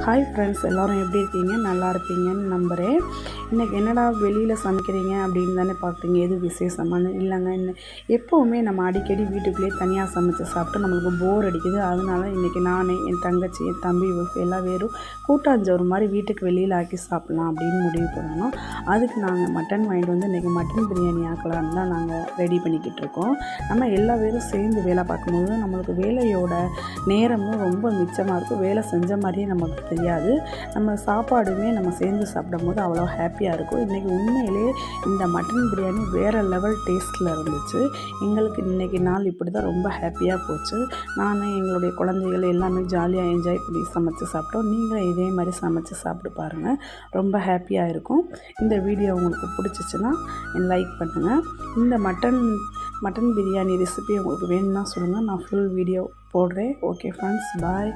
Hi friends, எல்லோரும் எப்படி இருக்கீங்க? நல்லா இருப்பீங்கன்னு நம்புகிறேன். இன்றைக்கி என்னடா வெளியில் சமைக்கிறீங்க அப்படின்னு தானே பார்க்குறீங்க. எது விசேஷமானு இல்லைங்க. எப்போவுமே நம்ம அடிக்கடி வீட்டுக்குள்ளேயே தனியாக சமைச்சு சாப்பிட்டு நம்மளுக்கு போர் அடிக்குது. அதனால இன்றைக்கி நான், என் தங்கச்சி, என் தம்பி எல்லாம் வேறும் கூட்டாஞ்சோறு மாதிரி வீட்டுக்கு வெளியில் ஆக்கி சாப்பிட்லாம் அப்படின்னு முடிவு பண்ணணும். அதுக்கு நாங்கள் மட்டன் வாங்கிட்டு வந்து இன்றைக்கி மட்டன் பிரியாணி ஆக்கலான்னு தான் நாங்கள் ரெடி பண்ணிக்கிட்டு இருக்கோம். நம்ம எல்லா பேரும் சேர்ந்து வேலை பார்க்கும்போது நம்மளுக்கு வேலையோட நேரமும் ரொம்ப மிச்சமாக இருக்கும். வேலை செஞ்ச மாதிரியே நமக்கு தெரியாது. நம்ம சாப்பாடுமே நம்ம சேர்ந்து சாப்பிடும்போது அவ்வளோ ஹாப்பியாக இருக்கும். இன்றைக்கி உண்மையிலே இந்த மட்டன் பிரியாணி வேறு லெவல் டேஸ்ட்டில் இருந்துச்சு. எங்களுக்கு இன்றைக்கி நாள் இப்படி தான் ரொம்ப ஹாப்பியாக போச்சு. நான் எங்களுடைய குழந்தைகள் எல்லாமே ஜாலியாக என்ஜாய் பண்ணி சமைச்சு சாப்பிட்டோம். நீங்களும் இதே மாதிரி சமைச்சு சாப்பிட்டு பாருங்கள், ரொம்ப ஹாப்பியாக இருக்கும். இந்த வீடியோ உங்களுக்கு பிடிச்சிச்சின்னா லைக் பண்ணுங்கள். இந்த மட்டன் பிரியாணி ரெசிபி உங்களுக்கு வேணும்னா சொல்லுங்கள், நான் ஃபுல் வீடியோ போடுறேன். ஓகே ஃப்ரெண்ட்ஸ், பாய்.